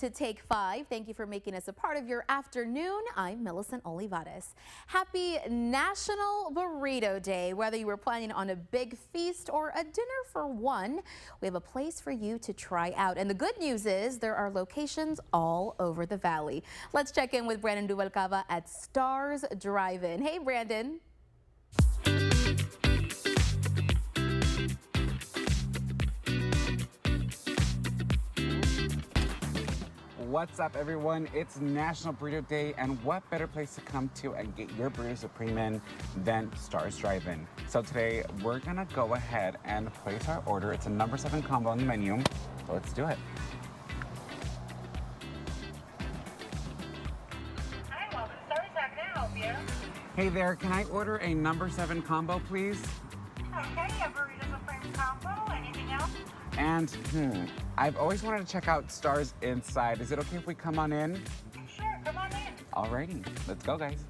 to Take 5. Thank you for making us a part of your afternoon. I'm Millicent Olivares. Happy National Burrito Day. Whether you were planning on a big feast or a dinner for one, we have a place for you to try out. And the good news is there are locations all over the valley. Let's check in with Brandon Duvalcava at Stars Drive-In. Hey, Brandon. What's up, everyone? It's National Burrito Day, and what better place to come to and get your Burrito Supreme in than Stars Drive-In. So today, we're gonna go ahead and place our order. It's a number 7 combo on the menu, so let's do it. Hi, welcome to Stars. How can I help you? Hey there, can I order a number 7 combo, please? Okay, a Burrito Supreme combo. Anything else? And, I've always wanted to check out Stars inside. Is it okay if we come on in? Sure, come on in. Alrighty, let's go, guys.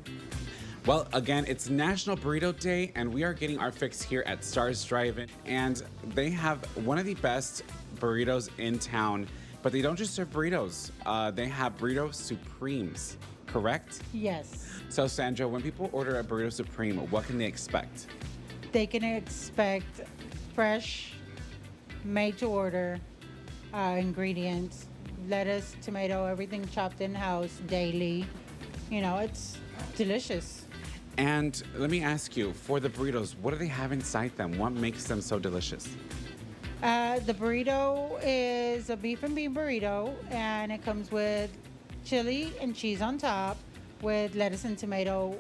Well, again, it's National Burrito Day, and we are getting our fix here at Stars Drive-In. And they have one of the best burritos in town, but they don't just serve burritos. They have Burrito Supremes, correct? Yes. So, Sandra, when people order a Burrito Supreme, what can they expect? They can expect fresh, made to order ingredients, lettuce, tomato, everything chopped in-house daily. You know, it's delicious. And let me ask you, for the burritos, what do they have inside them? What makes them so delicious? The burrito is a beef and bean burrito, and it comes with chili and cheese on top with lettuce and tomato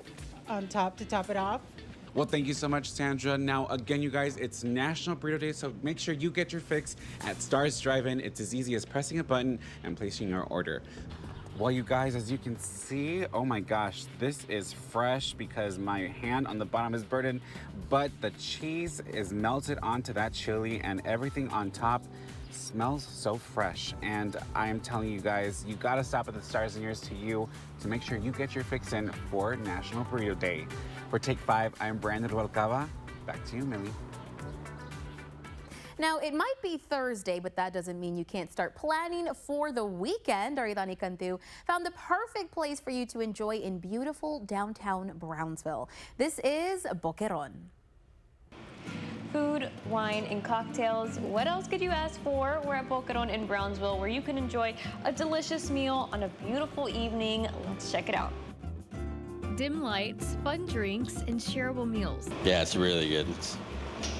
on top to top it off. Well, thank you so much, Sandra. Now, again, you guys, it's National Burrito Day, so make sure you get your fix at Stars Drive-In. It's as easy as pressing a button and placing your order. Well, you guys, as you can see, oh my gosh, this is fresh because my hand on the bottom is burdened, but the cheese is melted onto that chili and everything on top smells so fresh. And I am telling you guys, you gotta stop at the Stars Nearest to you to make sure you get your fix in for National Burrito Day. For Take 5, I'm Brandon Duvalcava. Back to you, Millie. Now, it might be Thursday, but that doesn't mean you can't start planning for the weekend. Aridani Cantu found the perfect place for you to enjoy in beautiful downtown Brownsville. This is Boqueron. Food, wine, and cocktails. What else could you ask for? We're at Boqueron in Brownsville, where you can enjoy a delicious meal on a beautiful evening. Let's check it out. Dim lights, fun drinks, and shareable meals. Yeah, it's really good.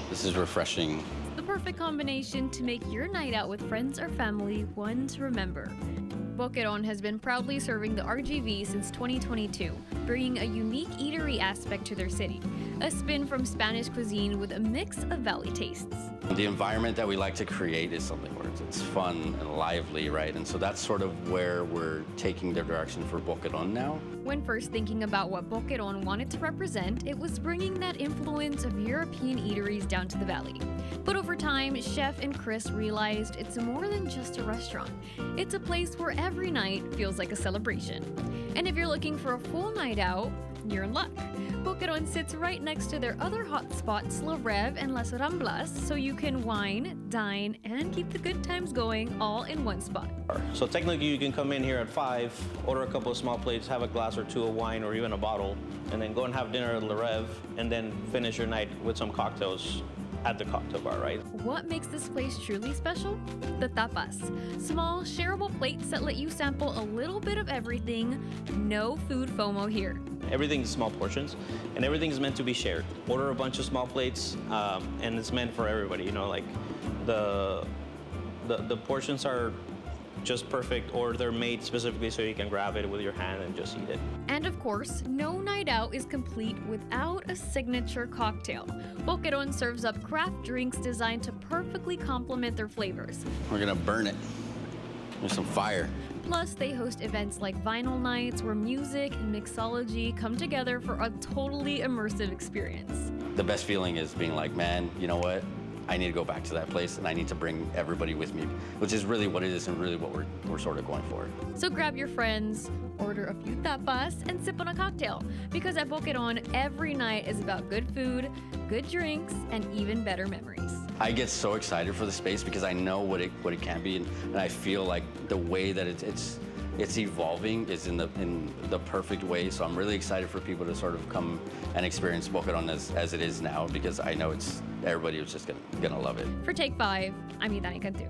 This is refreshing. The perfect combination to make your night out with friends or family one to remember. Boqueron has been proudly serving the RGV since 2022, bringing a unique eatery aspect to their city. A spin from Spanish cuisine with a mix of valley tastes. The environment that we like to create is something where it's fun and lively, right? And so that's sort of where we're taking the direction for Boqueron now. When first thinking about what Boqueron wanted to represent, it was bringing that influence of European eateries down to the valley. But over time, Chef and Chris realized it's more than just a restaurant. It's a place where every night feels like a celebration. And if you're looking for a full night out, you're in luck. Boqueron sits right next to their other hot spots, La Rev and Las Ramblas, so you can wine, dine, and keep the good times going all in one spot. So technically you can come in here at 5, order a couple of small plates, have a glass or two of wine or even a bottle, and then go and have dinner at La Rev, and then finish your night with some cocktails at the cocktail bar, right? What makes this place truly special? The tapas. Small, shareable plates that let you sample a little bit of everything. No food FOMO here. Everything's small portions, and everything's meant to be shared. Order a bunch of small plates, and it's meant for everybody. You know, like the portions are just perfect, or they're made specifically so you can grab it with your hand and just eat it. And of course, no night out is complete without a signature cocktail. Boqueron serves up craft drinks designed to perfectly complement their flavors. We're gonna burn it with some fire. Plus, they host events like vinyl nights where music and mixology come together for a totally immersive experience. The best feeling is being like, man, you know what? I need to go back to that place and I need to bring everybody with me, which is really what it is and really what we're sort of going for. So grab your friends, order a few tapas, and sip on a cocktail. Because at Boqueron, every night is about good food, good drinks, and even better memories. I get so excited for the space because I know what it can be, and I feel like the way that it's evolving is in the perfect way. So I'm really excited for people to sort of come and experience Boca Raton as it is now, because I know everybody is just gonna love it. For Take 5, I'm Idani Cantu.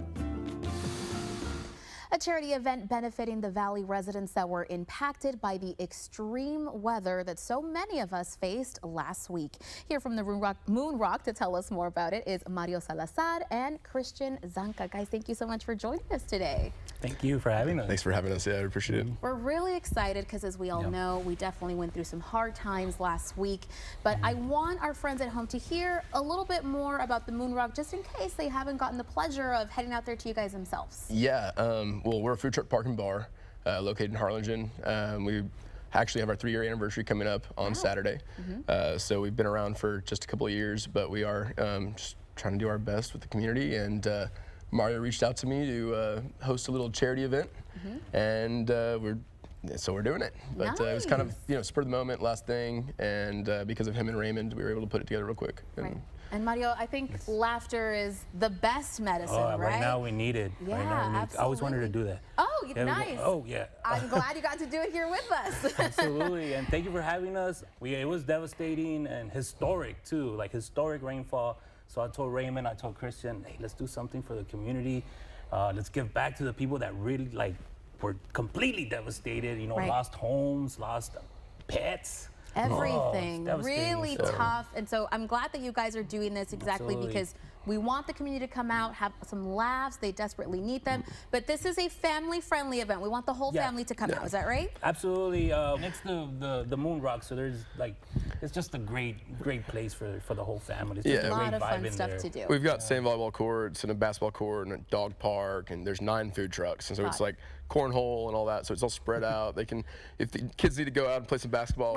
A charity event benefiting the Valley residents that were impacted by the extreme weather that so many of us faced last week. Here from the Moon Rock to tell us more about it is Mario Salazar and Christian Zanca. Guys, thank you so much for joining us today. Thank you for having us. Thanks for having us. Yeah, I appreciate it. We're really excited because, as we all know, we definitely went through some hard times last week. But I want our friends at home to hear a little bit more about the Moon Rock, just in case they haven't gotten the pleasure of heading out there to you guys themselves. Yeah, well, we're a food truck park and bar located in Harlingen. We actually have our 3-year anniversary coming up on Saturday. So we've been around for just a couple of years, but we are just trying to do our best with the community. And Mario reached out to me to host a little charity event, and we're doing it. But it was kind of, spur of the moment, last thing, and because of him and Raymond, we were able to put it together real quick. And Mario, I think laughter is the best medicine, right? Right now we need it. Yeah, right now we need absolutely. I always wanted to do that. Oh, nice. Oh, yeah. I'm glad you got to do it here with us. Absolutely, and thank you for having us. It was devastating and historic too, like historic rainfall. So I told Raymond, I told Christian, hey, let's do something for the community. Let's give back to the people that really were completely devastated. Lost homes, lost pets. Everything. Really So- tough. And so I'm glad that you guys are doing this exactly Absolutely. because we want the community to come out, have some laughs. They desperately need them. But this is a family-friendly event. We want the whole family to come out. Is that right? Absolutely. It's the Moon Rock, so there's it's just a great place for the whole family. It's just Yeah. a A great lot of vibe fun in stuff there. to do. We've got sand volleyball courts and a basketball court and a dog park, and there's 9 food trucks. And so it's like cornhole and all that, so it's all spread out. They can, if the kids need to go out and play some basketball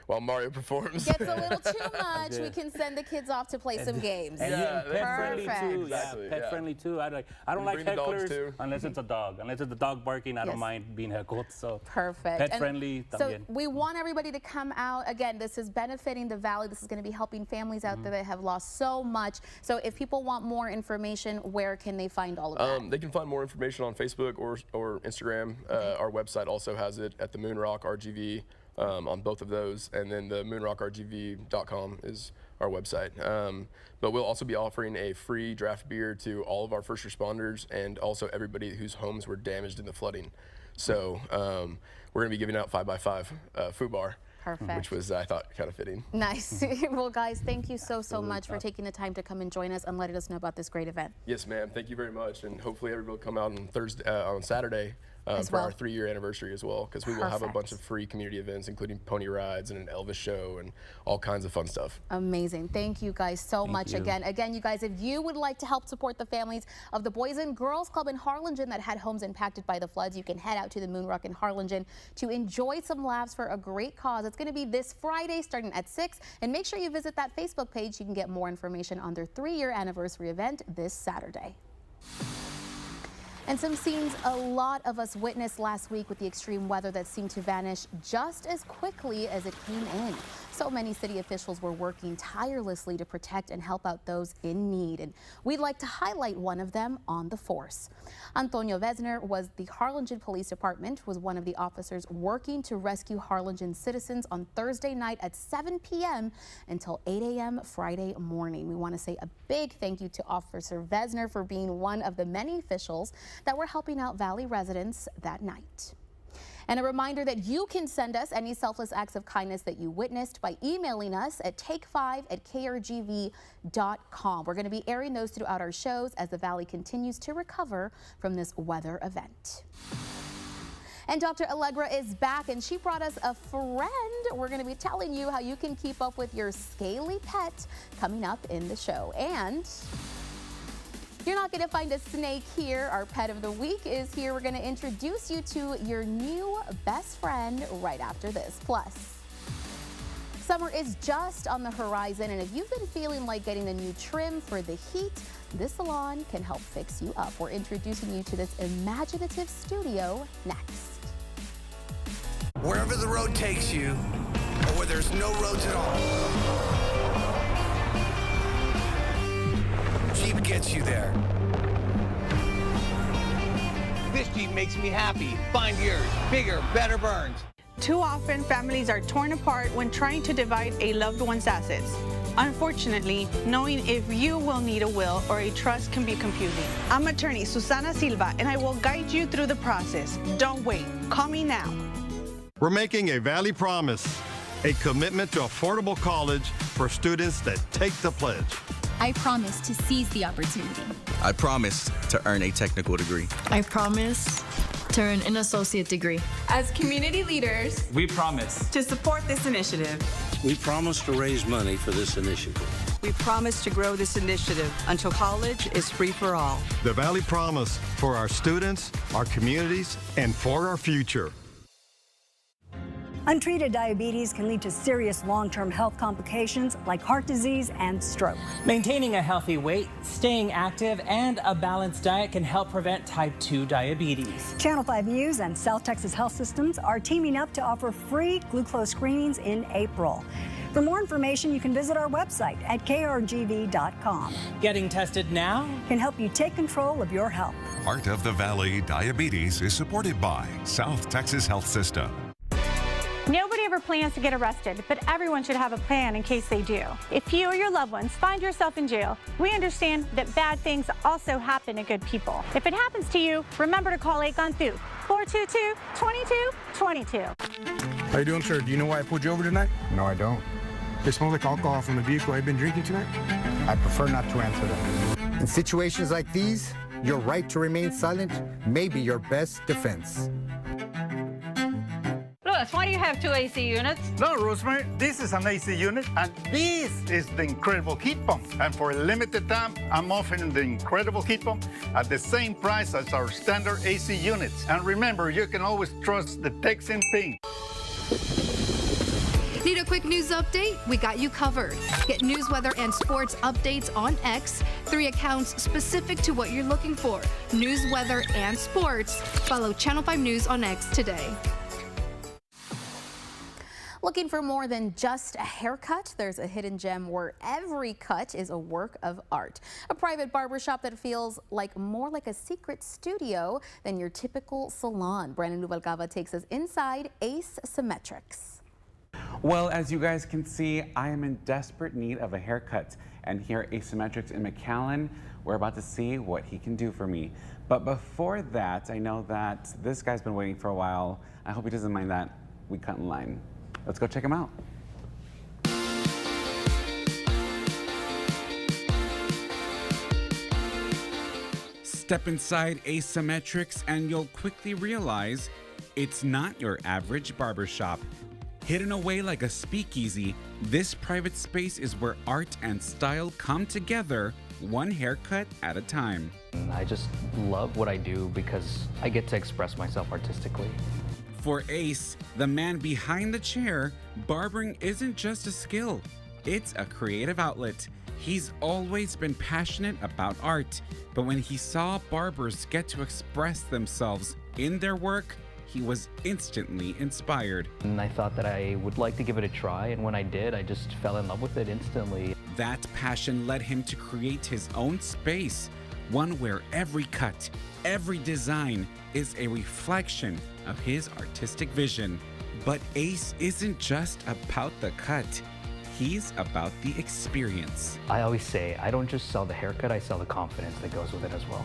while Mario performs. Gets a little too much, we can send the kids off to play some games. And pet friendly Perfect. too. Exactly, Pet friendly too. I don't like bring the dogs hecklers too. unless it's a dog. Unless it's a dog barking, I Yes. don't mind being heckled. So Perfect. pet And friendly. So también. we want everybody to come out. Again, this is benefiting the Valley. This is going to be helping families out there that have lost so much. So if people want more information, where can they find all of that? They can find more information on Facebook or Instagram. Our website also has it at the Moon Rock RGV on both of those, and then the moonrockrgv.com is our website. But we'll also be offering a free draft beer to all of our first responders and also everybody whose homes were damaged in the flooding. So we're going to be giving out 5x5 food bar. Perfect. Which was, I thought, kind of fitting. Nice. Well, guys, thank you so much for taking the time to come and join us and letting us know about this great event. Yes, ma'am. Thank you very much, and hopefully everybody will come out on Saturday As for well. our 3-year anniversary as well, because we will have a Perfect. bunch of free community events, including pony rides and an Elvis show and all kinds of fun stuff. Amazing. Thank you guys so much you. again. You guys, if you would like to help support the families of the Boys and Girls Club in Harlingen that had homes impacted by the floods, you can head out to the Moon Rock in Harlingen to enjoy some laughs for a great cause. It's going to be this Friday starting at 6, and make sure you visit that Facebook page. You can get more information on their 3-year anniversary event this Saturday. And some scenes a lot of us witnessed last week with the extreme weather that seemed to vanish just as quickly as it came in. So many city officials were working tirelessly to protect and help out those in need. And we'd like to highlight one of them on the force. Antonio Vesner was the Harlingen Police Department, was one of the officers working to rescue Harlingen citizens on Thursday night at 7 p.m. until 8 a.m. Friday morning. We want to say a big thank you to Officer Vesner for being one of the many officials that were helping out Valley residents that night. And a reminder that you can send us any selfless acts of kindness that you witnessed by emailing us at take5@krgv.com. We're going to be airing those throughout our shows as the Valley continues to recover from this weather event. And Dr. Allegra is back, and she brought us a friend. We're going to be telling you how you can keep up with your scaly pet coming up in the show. And you're not going to find a snake here. Our pet of the week is here. We're going to introduce you to your new best friend right after this. Plus, summer is just on the horizon, and if you've been feeling like getting a new trim for the heat, this salon can help fix you up. We're introducing you to this imaginative studio next. Wherever the road takes you, or where there's no roads at all, Jeep gets you there. This Jeep makes me happy. Find yours. Bigger, better burns. Too often, families are torn apart when trying to divide a loved one's assets. Unfortunately, knowing if you will need a will or a trust can be confusing. I'm attorney Susana Silva, and I will guide you through the process. Don't wait. Call me now. We're making a Valley Promise, a commitment to affordable college for students that take the pledge. I promise to seize the opportunity. I promise to earn a technical degree. I promise to earn an associate degree. As community leaders, we promise to support this initiative. We promise to raise money for this initiative. We promise to grow this initiative until college is free for all. The Valley Promise for our students, our communities, and for our future. Untreated diabetes can lead to serious long-term health complications like heart disease and stroke. Maintaining a healthy weight, staying active, and a balanced diet can help prevent type 2 diabetes. Channel 5 News and South Texas Health Systems are teaming up to offer free glucose screenings in April. For more information, you can visit our website at krgv.com. Getting tested now can help you take control of your health. Heart of the Valley Diabetes is supported by South Texas Health System. Nobody ever plans to get arrested, but everyone should have a plan in case they do. If you or your loved ones find yourself in jail, we understand that bad things also happen to good people. If it happens to you, remember to call 8-GON-THU, 422-2222. How you doing, sir? Do you know why I pulled you over tonight? No, I don't. It smells like alcohol from the vehicle I've been drinking tonight. I prefer not to answer that. In situations like these, your right to remain silent may be your best defense. Louis, why do you have two AC units? No, Rosemary, this is an AC unit, and this is the incredible heat pump. And for a limited time, I'm offering the incredible heat pump at the same price as our standard AC units. And remember, you can always trust the Texan thing. Need a quick news update? We got you covered. Get news, weather, and sports updates on X. 3 accounts specific to what you're looking for. News, weather, and sports. Follow Channel 5 News on X today. Looking for more than just a haircut? There's a hidden gem where every cut is a work of art. A private barbershop that feels like more like a secret studio than your typical salon. Brandon Rubalcaba takes us inside Ace Symmetrics. Well, as you guys can see, I am in desperate need of a haircut. And here at Ace Symmetrics in McAllen, we're about to see what he can do for me. But before that, I know that this guy's been waiting for a while. I hope he doesn't mind that we cut in line. Let's go check him out. Step inside Ace Symmetrics and you'll quickly realize it's not your average barbershop. Hidden away like a speakeasy, this private space is where art and style come together, one haircut at a time. I just love what I do because I get to express myself artistically. For Ace, the man behind the chair, barbering isn't just a skill, it's a creative outlet. He's always been passionate about art, but when he saw barbers get to express themselves in their work, he was instantly inspired. And I thought that I would like to give it a try, and when I did, I just fell in love with it instantly. That passion led him to create his own space, one where every cut, every design is a reflection of his artistic vision. But Ace isn't just about the cut, he's about the experience. I always say, I don't just sell the haircut, I sell the confidence that goes with it as well.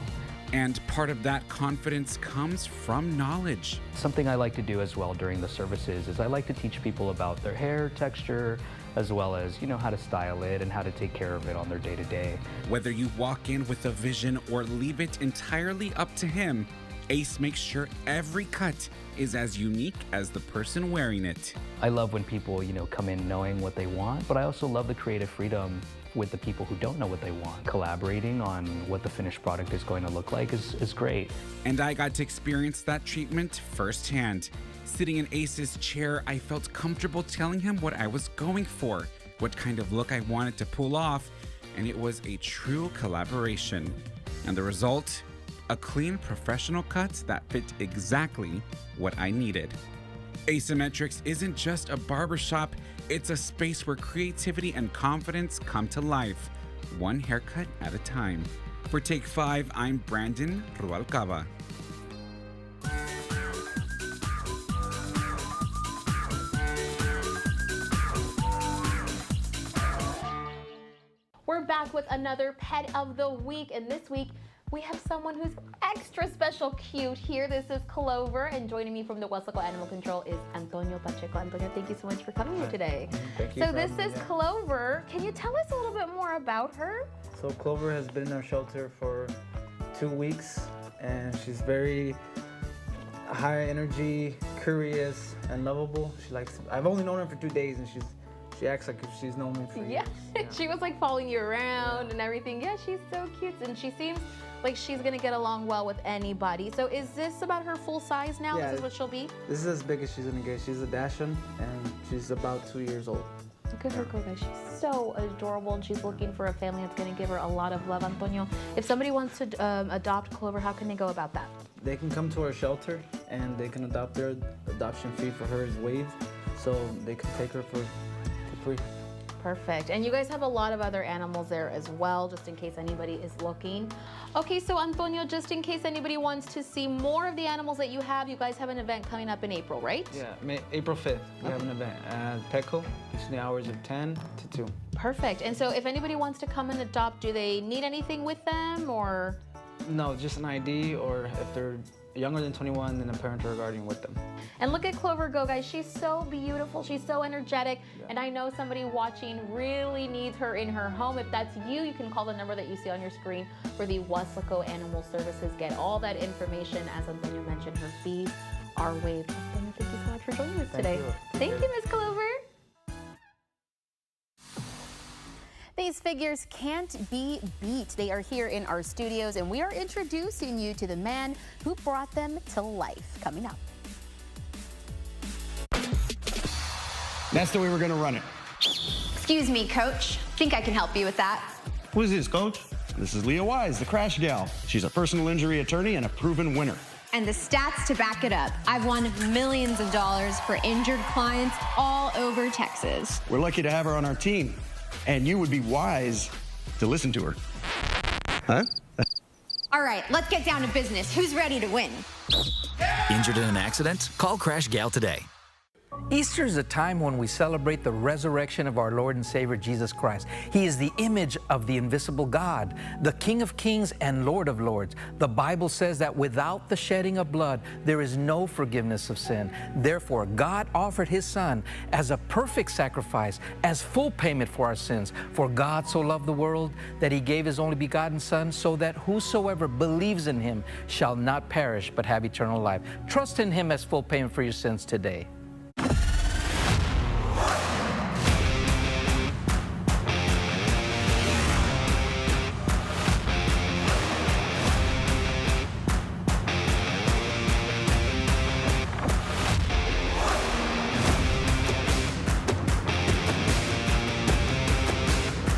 And part of that confidence comes from knowledge. Something I like to do as well during the services is I like to teach people about their hair texture, as well as, how to style it and how to take care of it on their day-to-day. Whether you walk in with a vision or leave it entirely up to him, Ace makes sure every cut is as unique as the person wearing it. I love when people, come in knowing what they want, but I also love the creative freedom with the people who don't know what they want. Collaborating on what the finished product is going to look like is great. And I got to experience that treatment firsthand. Sitting in Ace's chair, I felt comfortable telling him what I was going for, what kind of look I wanted to pull off, and it was a true collaboration. And the result? A clean, professional cut that fit exactly what I needed. Ace Symmetrics isn't just a barbershop, it's a space where creativity and confidence come to life. one haircut at a time. For Take 5, I'm Brandon Rubalcaba. We're back with another Pet of the Week, and this week we have someone who's extra special cute here. This is Clover, and joining me from the Weslaco Animal Control is Antonio Pacheco. Antonio, thank you so much for coming here today. Thank you. So this is Clover. Can you tell us a little bit more about her? So Clover has been in our shelter for 2 weeks, and she's very high energy, curious, and lovable. I've only known her for 2 days, and she acts like she's known me for years. Yeah. She was like following you around and everything. Yeah, she's so cute, and she seems like she's gonna get along well with anybody. So is this about her full size now? Yeah, this is what she'll be? This is as big as she's gonna get. She's a Dachshund, and she's about 2 years old. Look at her go, guys. She's so adorable, and she's looking for a family that's gonna give her a lot of love. Antonio, if somebody wants to adopt Clover, how can they go about that? They can come to our shelter, and they can adopt. Their adoption fee for her is waived, so they can take her for free. Perfect. And you guys have a lot of other animals there as well, just in case anybody is looking. Okay, so Antonio, just in case anybody wants to see more of the animals that you guys have an event coming up in April, right? Yeah, April 5th, we have an event at Petco between the hours of 10 to 2. Perfect. And so if anybody wants to come and adopt, do they need anything with them, or? No, just an ID, or if they're younger than 21, then a parent or a guardian with them. And look at Clover go, guys. She's so beautiful. She's so energetic. Yeah. And I know somebody watching really needs her in her home. If that's you, you can call the number that you see on your screen for the Weslaco Animal Services. Get all that information. As Antonio mentioned, her fees are waived. Antonio, thank you so much for joining us today. Thank you, Miss Clover. These figures can't be beat. They are here in our studios, and we are introducing you to the man who brought them to life. Coming up. That's the way we're going to run it. Excuse me, Coach. Think I can help you with that. Who is this, Coach? This is Leah Wise, the Crash Gal. She's a personal injury attorney and a proven winner. And the stats to back it up. I've won millions of dollars for injured clients all over Texas. We're lucky to have her on our team. And you would be wise to listen to her. Huh? All right, let's get down to business. Who's ready to win? Injured in an accident? Call Crash Gal today. Easter is a time when we celebrate the resurrection of our Lord and Savior Jesus Christ. He is the image of the invisible God, the King of Kings and Lord of Lords. The Bible says that without the shedding of blood, there is no forgiveness of sin. Therefore, God offered His Son as a perfect sacrifice, as full payment for our sins. For God so loved the world that He gave His only begotten Son, so that whosoever believes in Him shall not perish but have eternal life. Trust in Him as full payment for your sins today.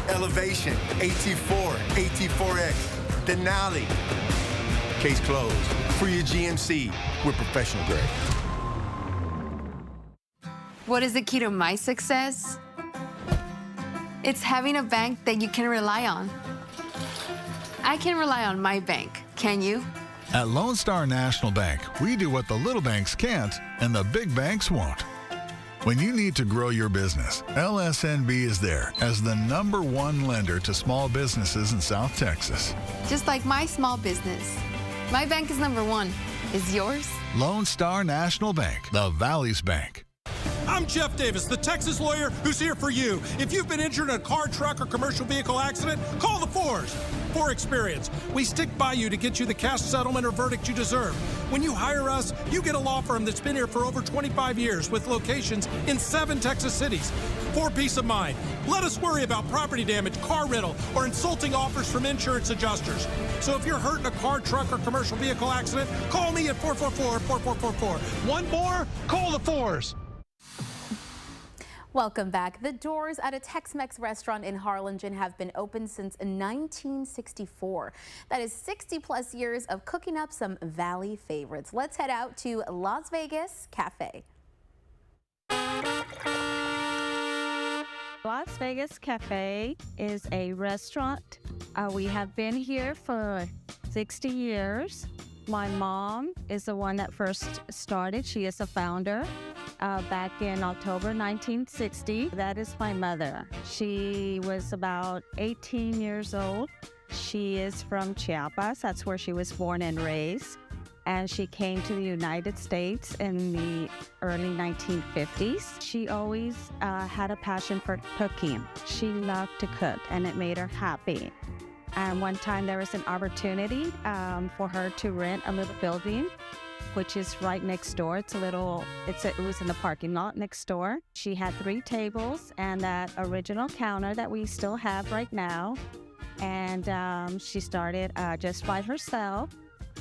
Elevation, AT4, AT4X, Denali. Case closed. For your GMC, we're professional grade. What is the key to my success? It's having a bank that you can rely on. I can rely on my bank. Can you? At Lone Star National Bank, we do what the little banks can't and the big banks won't. When you need to grow your business, LSNB is there as the #1 lender to small businesses in South Texas. Just like my small business. My bank is #1. Is yours? Lone Star National Bank, the Valley's bank. I'm Jeff Davis, the Texas lawyer who's here for you. If you've been injured in a car, truck, or commercial vehicle accident, call the Fours. For Experience. We stick by you to get you the cash settlement or verdict you deserve. When you hire us, you get a law firm that's been here for over 25 years with locations in 7 Texas cities. For peace of mind, let us worry about property damage, car rental, or insulting offers from insurance adjusters. So if you're hurt in a car, truck, or commercial vehicle accident, call me at 444-4444. One more, call the Fours. Welcome back. The doors at a Tex-Mex restaurant in Harlingen have been open since 1964. That is 60 plus years of cooking up some Valley favorites. Let's head out to Las Vegas Cafe. Las Vegas Cafe is a restaurant. We have been here for 60 years. My mom is the one that first started. She is the founder back in October 1960. That is my mother. She was about 18 years old. She is from Chiapas. That's where she was born and raised. And she came to the United States in the early 1950s. She always had a passion for cooking. She loved to cook, and it made her happy. And one time there was an opportunity for her to rent a little building, which is right next door. It was in the parking lot next door. She had 3 tables and that original counter that we still have right now. And she started just by herself.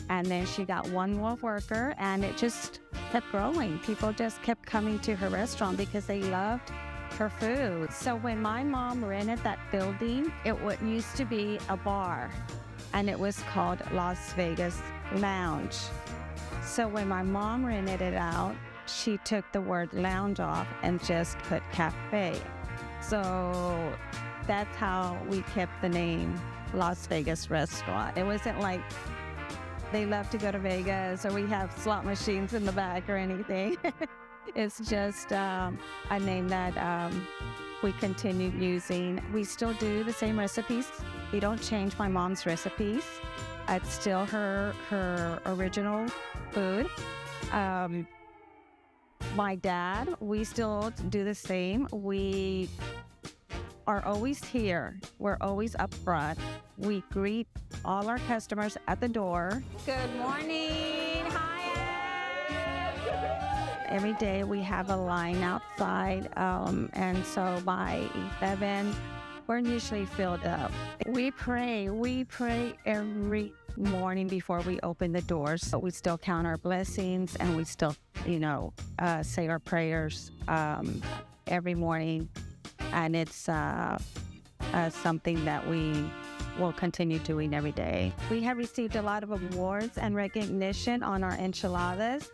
And then she got one more worker, and it just kept growing. People just kept coming to her restaurant because they loved her food. So when my mom rented that building, it used to be a bar, and it was called Las Vegas Lounge. So when my mom rented it out, she took the word lounge off and just put cafe. So that's how we kept the name Las Vegas Restaurant. It wasn't like they love to go to Vegas or we have slot machines in the back or anything. It's just a name that we continued using. We still do the same recipes. We don't change my mom's recipes. It's still her original food. My dad, we still do the same. We are always here. We're always up front. We greet all our customers at the door. Good morning. Hi. Every day we have a line outside, and so by 11, we're usually filled up. We pray every morning before we open the doors. So we still count our blessings, and we still, say our prayers every morning. And it's something that we will continue doing every day. We have received a lot of awards and recognition on our enchiladas.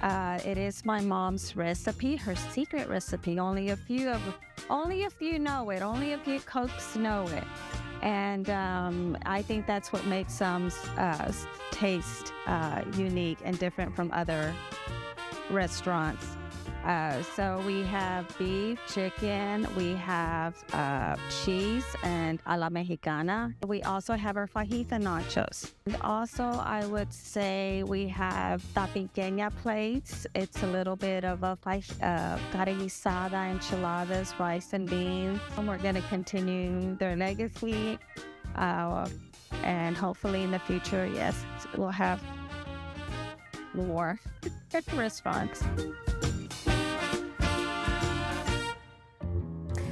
It is my mom's recipe, her secret recipe. Only a few know it. Only a few cooks know it. And I think that's what makes some taste unique and different from other restaurants. So we have beef, chicken, we have cheese and a la mexicana. We also have our fajita nachos. And also, I would say we have tapiqueña plates. It's a little bit of a carne guisada, enchiladas, rice and beans. And we're going to continue their legacy. And hopefully in the future, yes, we'll have more restaurants.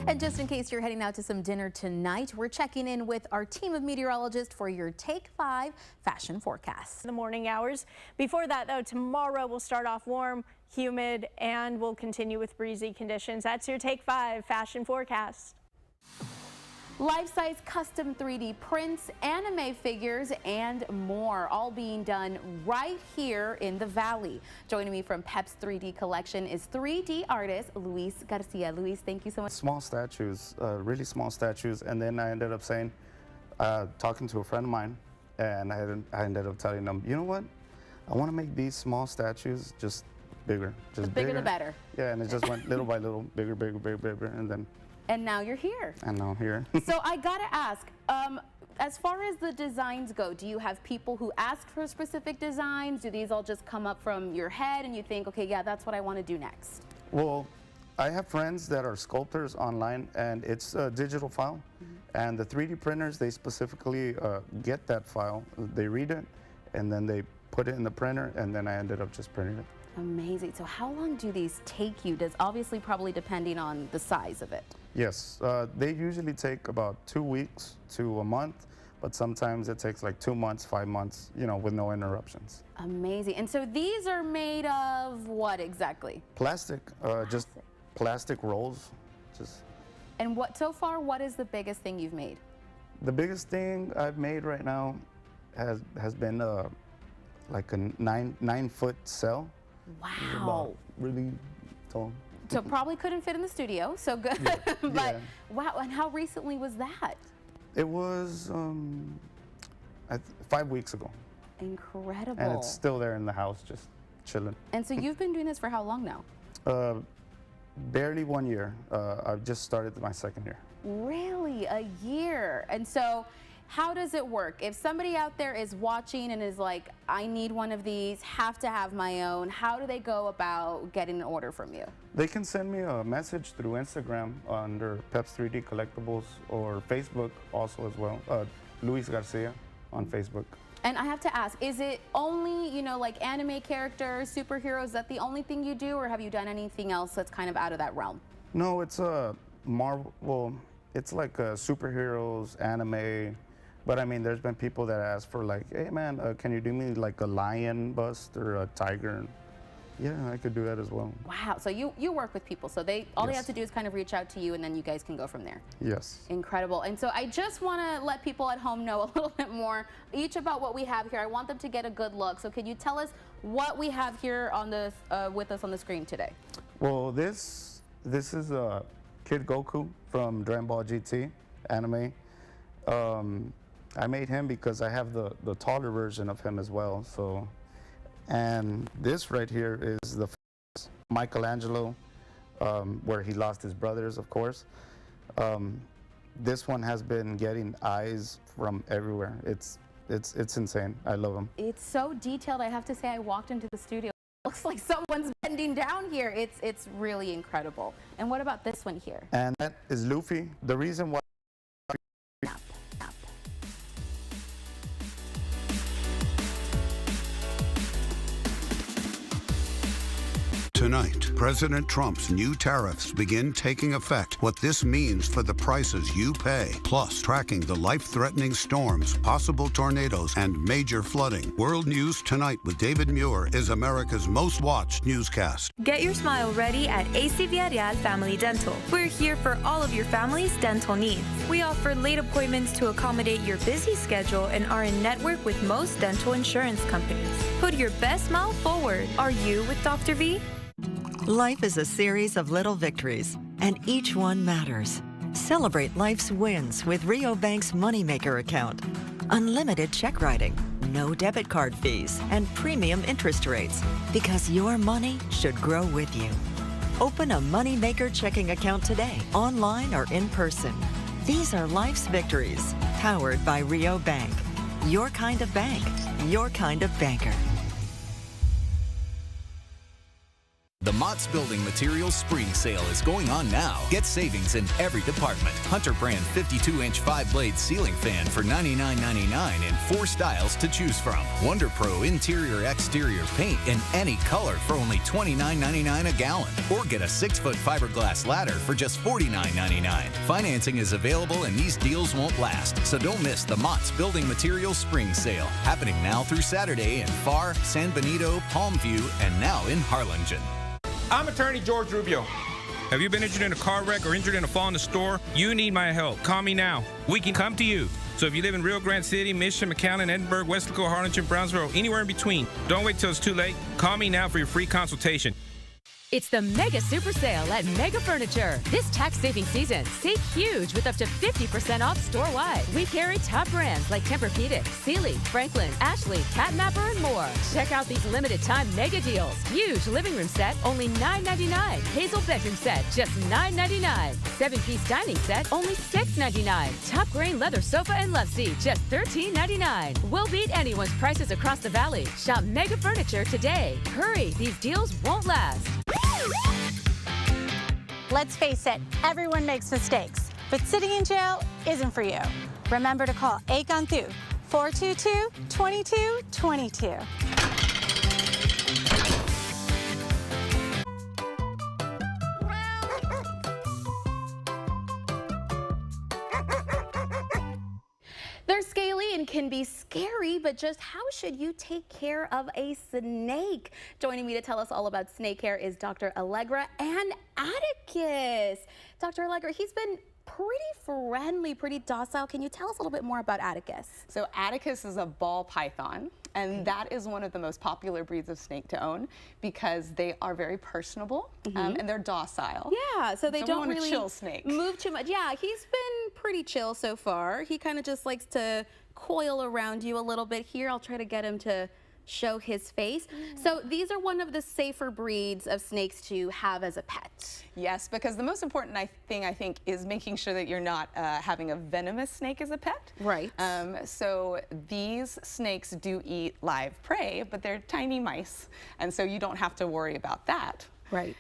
And just in case you're heading out to some dinner tonight, we're checking in with our team of meteorologists for your Take 5 fashion forecast. The morning hours. Before that, though, tomorrow we'll start off warm, humid, and we'll continue with breezy conditions. That's your Take 5 fashion forecast. Life-size custom 3D prints, anime figures, and more, all being done right here in the Valley. Joining me from Pep's 3D collection is 3D artist Luis Garcia. Luis, thank you so much. Small statues, really small statues, and then I ended up saying, talking to a friend of mine, and I ended up telling them, you know what? I want to make these small statues just bigger. Just bigger the better. Yeah, and it just went little by little, bigger, and then. And now you're here. And now I'm here. So I gotta ask, as far as the designs go, do you have people who ask for specific designs? Do these all just come up from your head and you think, okay, yeah, that's what I want to do next? Well, I have friends that are sculptors online, and it's a digital file. And the 3D printers, they specifically get that file, they read it, and then they put it in the printer, and then I ended up just printing it. Amazing. So how long do these take you? Does obviously probably depending on the size of it. Yes, they usually take about 2 weeks to a month, but sometimes it takes like 2 months, 5 months, with no interruptions. Amazing. And so these are made of what exactly? Plastic, just plastic rolls. And so far, what is the biggest thing you've made? The biggest thing I've made right now has been like a 9-foot cell. Wow. Really tall. So probably couldn't fit in the studio. So good. But wow, and how recently was that? It was 5 weeks ago. Incredible. And it's still there in the house, just chilling. And so you've been doing this for how long now? Barely 1 year. I've just started my second year. Really? A year? And so how does it work? If somebody out there is watching and is like, I need one of these, have to have my own, how do they go about getting an order from you? They can send me a message through Instagram under Peps 3D Collectibles, or Facebook also as well. Luis Garcia on Facebook. And I have to ask, is it only, you know, like anime characters, superheroes, is that the only thing you do, or have you done anything else that's kind of out of that realm? No, it's Marvel, it's like superheroes, anime, but I mean, there's been people that ask for like, hey man, can you do me like a lion bust or a tiger? Yeah, I could do that as well. Wow, so you work with people, so all they have to do is kind of reach out to you, and then you guys can go from there. Yes. Incredible. And so I just want to let people at home know a little bit more each about what we have here. I want them to get a good look. So can you tell us what we have here on the with us on the screen today? Well, this is Kid Goku from Dragon Ball GT anime. I made him because I have the taller version of him as well. So, and this right here is the Michelangelo, where he lost his brothers, of course. This one has been getting eyes from everywhere. It's insane. I love him. It's so detailed. I have to say, I walked into the studio. It looks like someone's bending down here. It's really incredible. And what about this one here? And that is Luffy. The reason why. Tonight, President Trump's new tariffs begin taking effect. What this means for the prices you pay, plus tracking the life-threatening storms, possible tornadoes, and major flooding. World News Tonight with David Muir is America's most watched newscast. Get your smile ready at AC Villarreal Family Dental. We're here for all of your family's dental needs. We offer late appointments to accommodate your busy schedule and are in network with most dental insurance companies. Put your best smile forward. Are you with Dr. V? Life is a series of little victories, and each one matters. Celebrate life's wins with Rio Bank's Moneymaker account. Unlimited check writing, no debit card fees, and premium interest rates, because your money should grow with you. Open a Moneymaker checking account today, online or in person. These are life's victories, powered by Rio Bank. Your kind of bank, your kind of banker. The Mott's Building Materials Spring Sale is going on now. Get savings in every department. Hunter brand 52-inch 5-blade ceiling fan for $99.99 in 4 styles to choose from. Wonder Pro interior-exterior paint in any color for only $29.99 a gallon. Or get a 6-foot fiberglass ladder for just $49.99. Financing is available and these deals won't last. So don't miss the Mott's Building Materials Spring Sale. Happening now through Saturday in Pharr, San Benito, Palmview, and now in Harlingen. I'm attorney George Rubio. Have you been injured in a car wreck or injured in a fall in the store? You need my help. Call me now. We can come to you. So if you live in Rio Grande City, Mission, McAllen, Edinburgh, Weslaco, Harlingen, Brownsville, or anywhere in between, don't wait till it's too late. Call me now for your free consultation. It's the Mega Super Sale at Mega Furniture. This tax-saving season, save huge with up to 50% off store-wide. We carry top brands like Tempur-Pedic, Sealy, Franklin, Ashley, Catmapper, and more. Check out these limited-time mega deals. Huge living room set, only $9.99. Hazel bedroom set, just $9.99. 7-piece dining set, only $6.99. Top grain leather sofa and love seat, just $13.99. We'll beat anyone's prices across the valley. Shop Mega Furniture today. Hurry, these deals won't last. Let's face it, everyone makes mistakes, but sitting in jail isn't for you. Remember to call Akantu 422-2222. They're scaly and can be scary, but just how should you take care of a snake? Joining me to tell us all about snake care is Dr. Allegra and Atticus. Dr. Allegra, he's been pretty friendly, pretty docile. Can you tell us a little bit more about Atticus? So Atticus is a ball python, and that is one of the most popular breeds of snake to own because they are very personable and they're docile. Yeah, so they don't really chill snake. move too much. Yeah, he's been pretty chill so far. He kind of just likes to coil around you a little bit here. I'll try to get him to show his face. So these are one of the safer breeds of snakes to have as a pet. Yes, because the most important thing I think is making sure that you're not having a venomous snake as a pet. Right. So these snakes do eat live prey, but they're tiny mice, and so you don't have to worry about that. Right.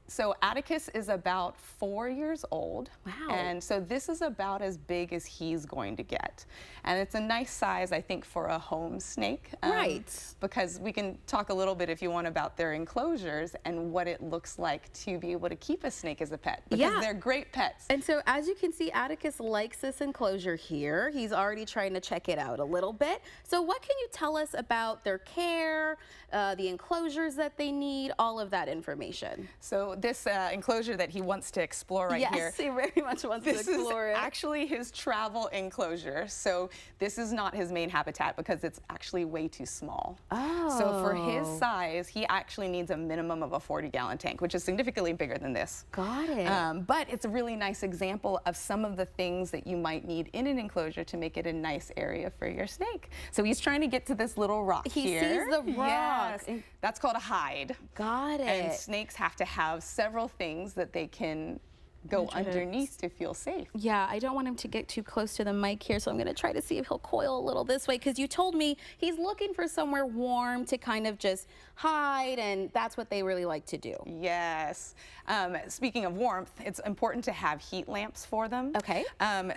So Atticus is about 4 years old. Wow. And so this is about as big as he's going to get. And it's a nice size, I think, for a home snake. Right. Because we can talk a little bit, if you want, about their enclosures and what it looks like to be able to keep a snake as a pet. Because they're great pets. And so as you can see, Atticus likes this enclosure here. He's already trying to check it out a little bit. So what can you tell us about their care, the enclosures that they need, all of that information? So this enclosure that he wants to explore here. Yes, he very much wants to explore it. This is actually his travel enclosure. So this is not his main habitat because it's actually way too small. Oh. So for his size, he actually needs a minimum of a 40-gallon tank, which is significantly bigger than this. Got it. But it's a really nice example of some of the things that you might need in an enclosure to make it a nice area for your snake. So he's trying to get to this little rock here. He sees the rock. Yes. That's called a hide. Got it. And snakes have to have several things that they can go underneath to feel safe. Yeah, I don't want him to get too close to the mic here, so I'm going to try to see if he'll coil a little this way, because you told me he's looking for somewhere warm to kind of just hide, and that's what they really like to do. Yes. Speaking of warmth, it's important to have heat lamps for them. Okay.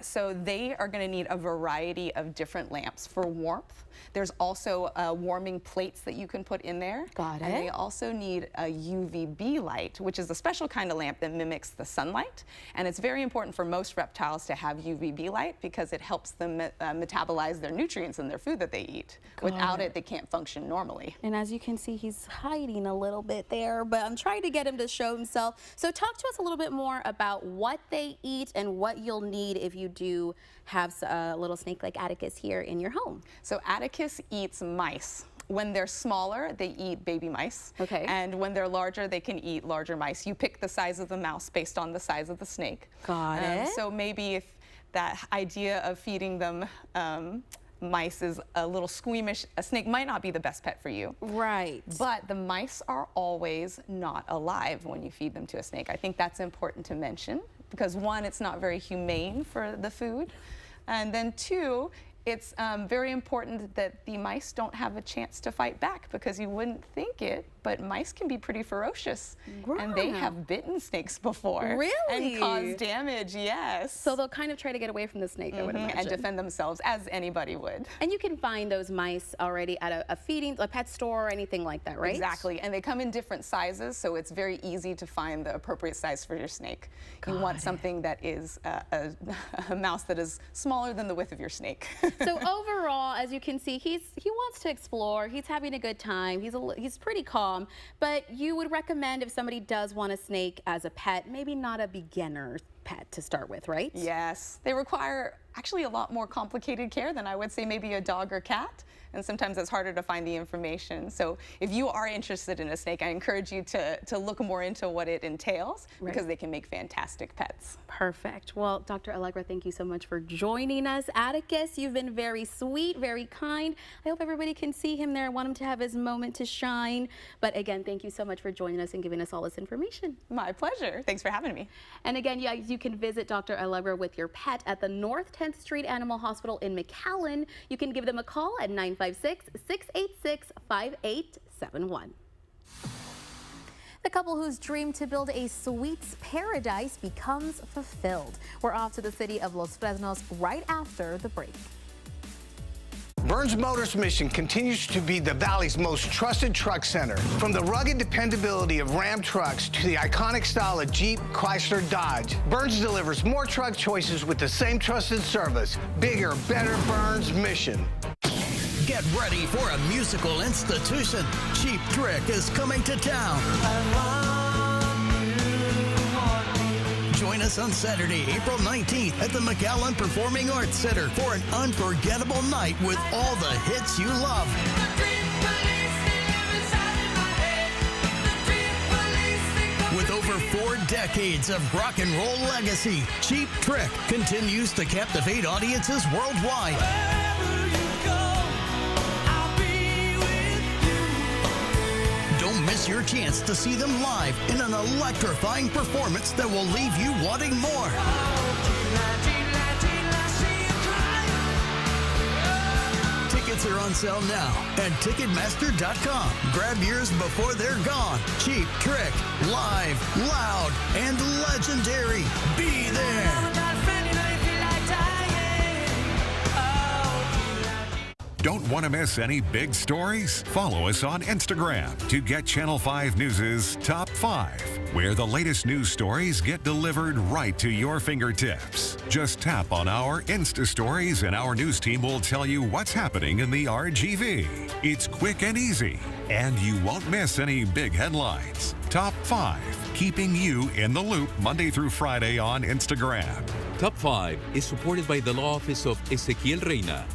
So they are going to need a variety of different lamps for warmth. There's also warming plates that you can put in there. Got it. And they also need a UVB light, which is a special kind of lamp that mimics the sunlight. And it's very important for most reptiles to have UVB light because it helps them metabolize their nutrients in their food that they eat. Without it, they can't function normally. And as you can see, he's hiding a little bit there, but I'm trying to get him to show himself. So talk to us a little bit more about what they eat and what you'll need if you do have a little snake like Atticus here in your home. So Atticus eats mice. When they're smaller, they eat baby mice. Okay. And when they're larger, they can eat larger mice. You pick the size of the mouse based on the size of the snake. Got it. So maybe if that idea of feeding them mice is a little squeamish, a snake might not be the best pet for you. Right. But the mice are always not alive when you feed them to a snake. I think that's important to mention because one, it's not very humane for the food. And then two, it's very important that the mice don't have a chance to fight back because you wouldn't think it, but mice can be pretty ferocious. Wow. And they have bitten snakes before. Really? And caused damage, yes. So they'll kind of try to get away from the snake, I would imagine. And defend themselves as anybody would. And you can find those mice already at a pet store or anything like that, right? Exactly, and they come in different sizes, so it's very easy to find the appropriate size for your snake. You want something that is a mouse that is smaller than the width of your snake. So overall, as you can see, he wants to explore. He's having a good time. He's pretty calm. But you would recommend if somebody does want a snake as a pet, maybe not a beginner pet to start with, right? Yes, they require actually a lot more complicated care than I would say maybe a dog or cat. And sometimes it's harder to find the information. So if you are interested in a snake, I encourage you to look more into what it entails because they can make fantastic pets. Perfect. Well, Dr. Allegra, thank you so much for joining us. Atticus, you've been very sweet, very kind. I hope everybody can see him there. I want him to have his moment to shine. But again, thank you so much for joining us and giving us all this information. My pleasure. Thanks for having me. And again, you can visit Dr. Allegra with your pet at the North 10th Street Animal Hospital in McAllen. You can give them a call at 956-686-5871. The couple who's dreamed to build a sweets paradise becomes fulfilled. We're off to the city of Los Fresnos right after the break. Burns Motors' mission continues to be the Valley's most trusted truck center. From the rugged dependability of Ram trucks to the iconic style of Jeep, Chrysler, Dodge, Burns delivers more truck choices with the same trusted service. Bigger, better Burns mission. Get ready for a musical institution. Cheap Trick is coming to town. Join us on Saturday, April 19th at the McAllen Performing Arts Center for an unforgettable night with all the hits you love. With over 4 decades of rock and roll legacy, Cheap Trick continues to captivate audiences worldwide. Don't miss your chance to see them live in an electrifying performance that will leave you wanting more. Tickets are on sale now at Ticketmaster.com. Grab yours before they're gone. Cheap Trick, live, loud, and legendary. Be there. Don't want to miss any big stories? Follow us on Instagram to get Channel 5 News' Top 5, where the latest news stories get delivered right to your fingertips. Just tap on our Insta stories and our news team will tell you what's happening in the RGV. It's quick and easy, and you won't miss any big headlines. Top 5, keeping you in the loop Monday through Friday on Instagram. Top 5 is supported by the law office of Ezequiel Reina.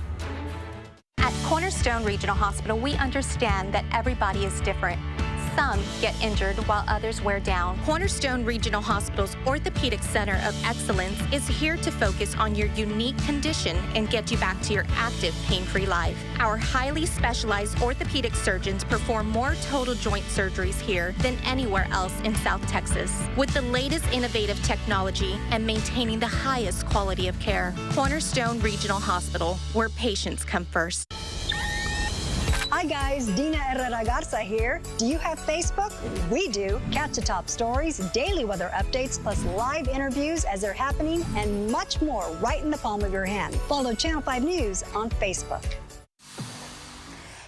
At Cornerstone Regional Hospital, we understand that everybody is different. Some get injured while others wear down. Cornerstone Regional Hospital's Orthopedic Center of Excellence is here to focus on your unique condition and get you back to your active, pain-free life. Our highly specialized orthopedic surgeons perform more total joint surgeries here than anywhere else in South Texas. With the latest innovative technology and maintaining the highest quality of care. Cornerstone Regional Hospital, where patients come first. Hi guys, Dina Herrera Garza here. Do you have Facebook? We do. Catch the top stories, daily weather updates, plus live interviews as they're happening, and much more right in the palm of your hand. Follow Channel 5 News on Facebook.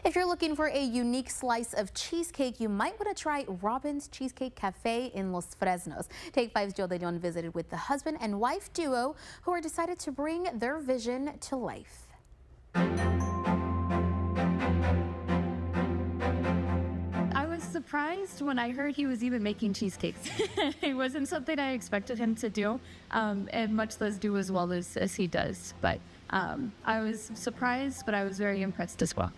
If you're looking for a unique slice of cheesecake, you might want to try Robin's Cheesecake Cafe in Los Fresnos. Take 5's Joe De Leon visited with the husband and wife duo who are decided to bring their vision to life. Surprised when I heard he was even making cheesecakes. It wasn't something I expected him to do, and much less do as well as he does. But I was surprised, but I was very impressed as well.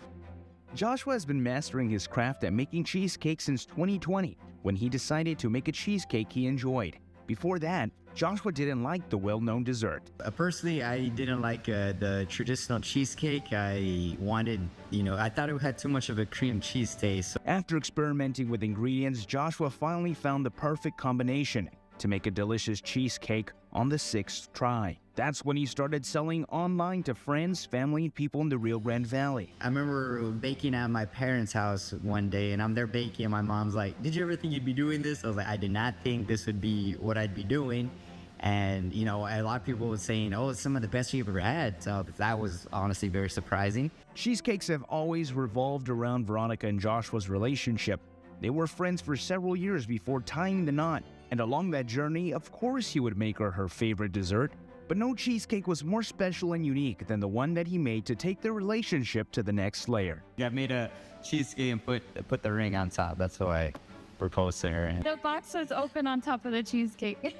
Joshua has been mastering his craft at making cheesecakes since 2020, when he decided to make a cheesecake he enjoyed. Before that, Joshua didn't like the well-known dessert. Personally, I didn't like the traditional cheesecake. I wanted, I thought it had too much of a cream cheese taste. After experimenting with ingredients, Joshua finally found the perfect combination to make a delicious cheesecake on the 6th try. That's when he started selling online to friends, family, and people in the Rio Grande Valley. I remember baking at my parents' house one day, and I'm there baking, and my mom's like, "Did you ever think you'd be doing this?" I was like, "I did not think this would be what I'd be doing." And, a lot of people were saying, "Oh, it's some of the best you've ever had." So that was honestly very surprising. Cheesecakes have always revolved around Veronica and Joshua's relationship. They were friends for several years before tying the knot. And along that journey, of course he would make her favorite dessert. But no cheesecake was more special and unique than the one that he made to take their relationship to the next layer. I made a cheesecake and put the ring on top. That's how I proposed to her. The box was open on top of the cheesecake.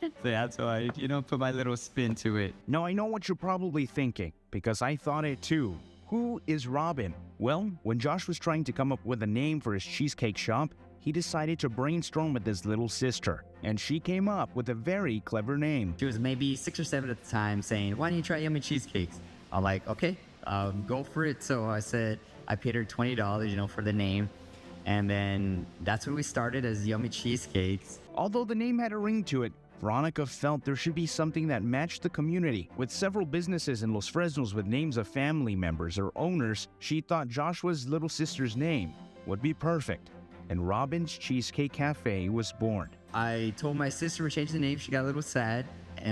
So that's why I, put my little spin to it. Now I know what you're probably thinking, because I thought it too. Who is Robin? Well, when Josh was trying to come up with a name for his cheesecake shop, he decided to brainstorm with his little sister, and she came up with a very clever name. She was maybe 6 or 7 at the time saying, "Why don't you try Yummy Cheesecakes?" I'm like, "Okay, go for it." So I said, I paid her $20, for the name. And then that's when we started as Yummy Cheesecakes. Although the name had a ring to it, Veronica felt there should be something that matched the community. With several businesses in Los Fresnos with names of family members or owners, she thought Joshua's little sister's name would be perfect. And Robin's Cheesecake Cafe was born. I told my sister to change the name. She got a little sad.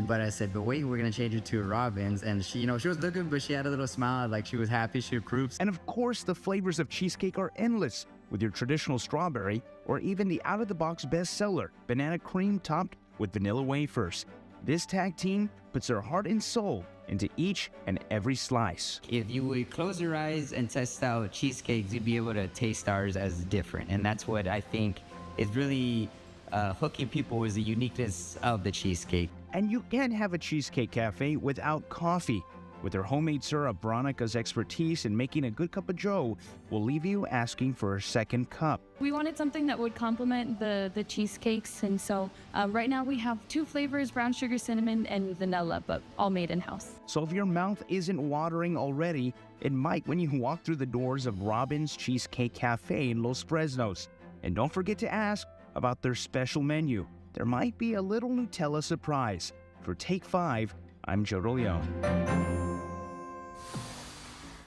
But I said, but wait, we're going to change it to Robin's. And she, she was looking, but she had a little smile, like she was happy, she approved. And of course, the flavors of cheesecake are endless, with your traditional strawberry or even the out-of-the-box bestseller, banana cream topped with vanilla wafers. This tag team puts their heart and soul into each and every slice. If you would close your eyes and test out cheesecakes, you'd be able to taste ours as different. And that's what I think is really hooking people with the uniqueness of the cheesecake. And you can't have a Cheesecake Cafe without coffee. With their homemade syrup, Veronica's expertise in making a good cup of joe will leave you asking for a second cup. We wanted something that would complement the cheesecakes, and so right now we have 2 flavors, brown sugar cinnamon and vanilla, but all made in-house. So if your mouth isn't watering already, it might when you walk through the doors of Robin's Cheesecake Cafe in Los Fresnos. And don't forget to ask about their special menu. There might be a little Nutella surprise. For Take 5, I'm Joe Leon.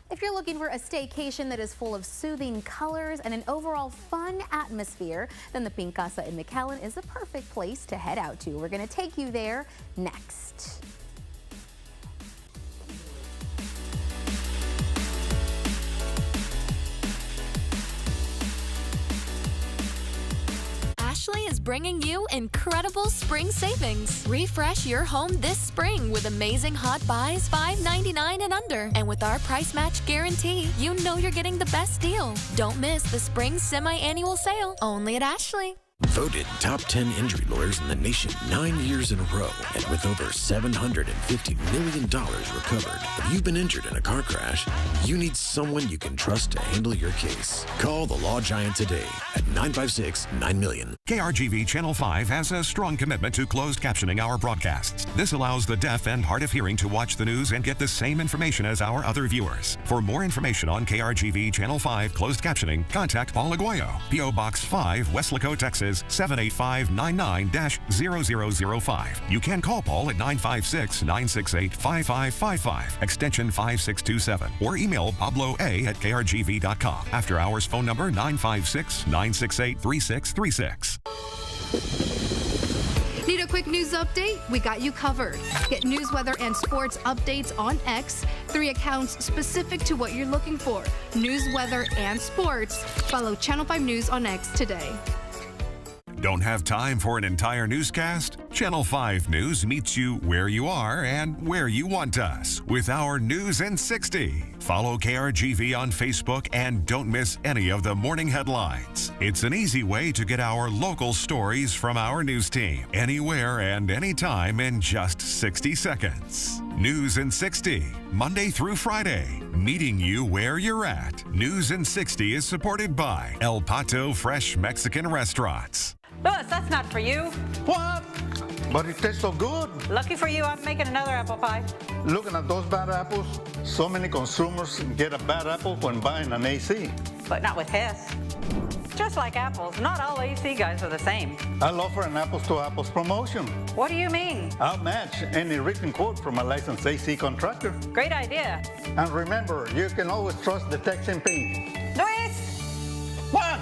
If you're looking for a staycation that is full of soothing colors and an overall fun atmosphere, then the Pink Casa in McAllen is the perfect place to head out to. We're going to take you there next. Ashley is bringing you incredible spring savings. Refresh your home this spring with amazing hot buys, $5.99 and under. And with our price match guarantee, you know you're getting the best deal. Don't miss the spring semi-annual sale, only at Ashley. Voted top 10 injury lawyers in the nation 9 years in a row, and with over $750 million recovered. If you've been injured in a car crash, you need someone you can trust to handle your case. Call the Law Giant today at 956-9000000. KRGV Channel 5 has a strong commitment to closed captioning our broadcasts. This allows the deaf and hard of hearing to watch the news and get the same information as our other viewers. For more information on KRGV Channel 5 closed captioning, contact Paul Aguayo, P.O. Box 5, Weslaco, Texas 78599-0005. You can call Paul at 956-968-5555, extension 5627, or email pabloa@krgv.com. After hours phone number 956-968-3636. Need a quick news update? We got you covered. Get news, weather, and sports updates on X. 3 accounts specific to what you're looking for. News, weather, and sports. Follow Channel 5 News on X today. Don't have time for an entire newscast? Channel 5 News meets you where you are and where you want us with our News in 60. Follow KRGV on Facebook and don't miss any of the morning headlines. It's an easy way to get our local stories from our news team anywhere and anytime in just 60 seconds. News in 60, Monday through Friday, meeting you where you're at. News in 60 is supported by El Pato Fresh Mexican Restaurants. Louis, that's not for you. What? But it tastes so good. Lucky for you, I'm making another apple pie. Looking at those bad apples, so many consumers get a bad apple when buying an AC. But not with his. Just like apples, not all AC guys are the same. I'll offer an apples to apples promotion. What do you mean? I'll match any written quote from a licensed AC contractor. Great idea. And remember, you can always trust the Texan Paint. Luis! What?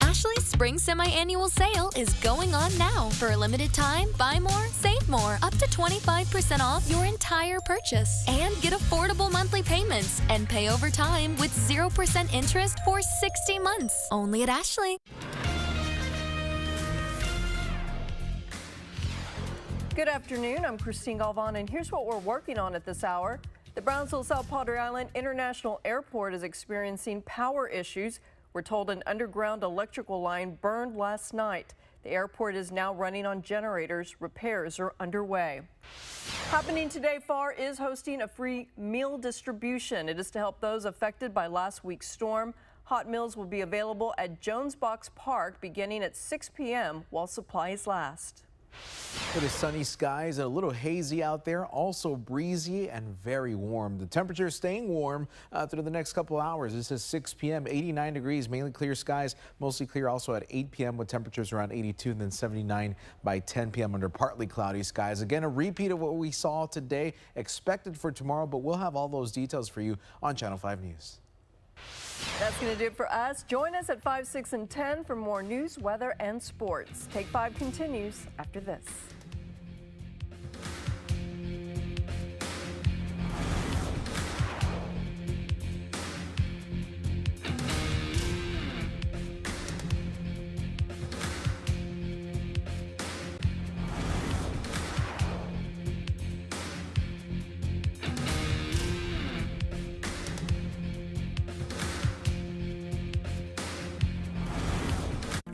Ashley's spring semi-annual sale is going on now. For a limited time, buy more, save more, up to 25% off your entire purchase. And get affordable monthly payments and pay over time with 0% interest for 60 months. Only at Ashley. Good afternoon, I'm Christine Galvan, and here's what we're working on at this hour. The Brownsville South Padre Island International Airport is experiencing power issues. We're told an underground electrical line burned last night. The airport is now running on generators. Repairs are underway. Happening today, FAR is hosting a free meal distribution. It is to help those affected by last week's storm. Hot meals will be available at Jones Box Park beginning at 6 p.m. while supplies last. It is sunny skies and a little hazy out there, also breezy and very warm. The temperature is staying warm through the next couple of hours. This is 6 p.m., 89 degrees, mainly clear skies, mostly clear also at 8 p.m. with temperatures around 82 and then 79 by 10 p.m. under partly cloudy skies. Again, a repeat of what we saw today expected for tomorrow, but we'll have all those details for you on Channel 5 News. That's going to do it for us. Join us at 5, 6, and 10 for more news, weather, and sports. Take 5 continues after this.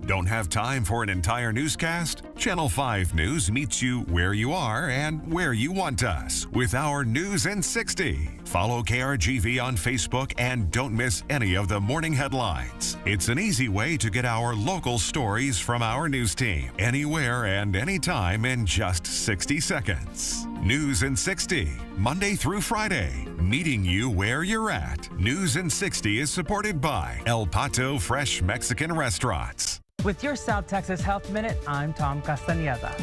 Don't have time for an entire newscast? Channel 5 News meets you where you are and where you want us with our News in 60. Follow KRGV on Facebook and don't miss any of the morning headlines. It's an easy way to get our local stories from our news team anywhere and anytime in just 60 seconds. News in 60, Monday through Friday, meeting you where you're at. News in 60 is supported by El Pato Fresh Mexican Restaurants. With your South Texas Health Minute, I'm Tom Castañeda.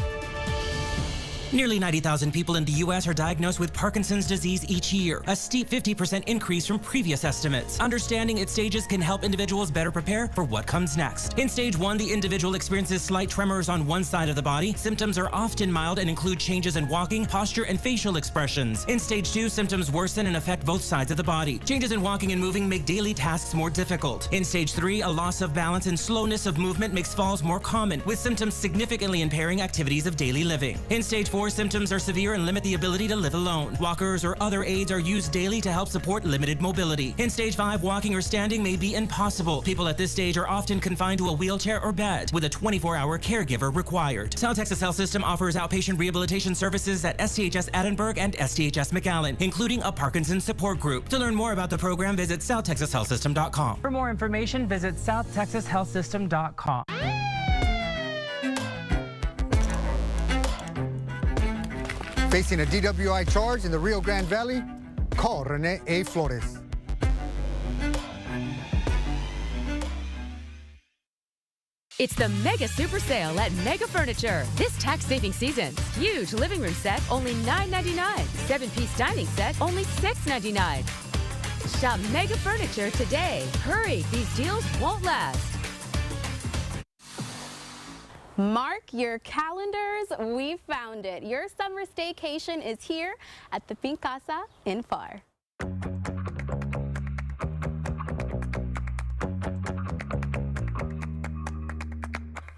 Nearly 90,000 people in the U.S. are diagnosed with Parkinson's disease each year, a steep 50% increase from previous estimates. Understanding its stages can help individuals better prepare for what comes next. In stage 1, the individual experiences slight tremors on one side of the body. Symptoms are often mild and include changes in walking, posture, and facial expressions. In stage 2, symptoms worsen and affect both sides of the body. Changes in walking and moving make daily tasks more difficult. In stage 3, a loss of balance and slowness of movement makes falls more common, with symptoms significantly impairing activities of daily living. In stage 4, symptoms are severe and limit the ability to live alone. Walkers or other aids are used daily to help support limited mobility. In stage 5, walking or standing may be impossible. People at this stage are often confined to a wheelchair or bed, with a 24-hour caregiver required. South Texas Health System offers outpatient rehabilitation services at STHS Edinburgh and STHS McAllen, including a Parkinson's support group. To learn more about the program, visit southtexashealthsystem.com. For more information, visit southtexashealthsystem.com. Facing a DWI charge in the Rio Grande Valley? Call Rene A. Flores. It's the Mega Super Sale at Mega Furniture. This tax saving season, huge living room set, only $9.99. 7-piece dining set, only $6.99. Shop Mega Furniture today. Hurry, these deals won't last. Mark your calendars, we found it. Your summer staycation is here at the Pink Casa in Pharr.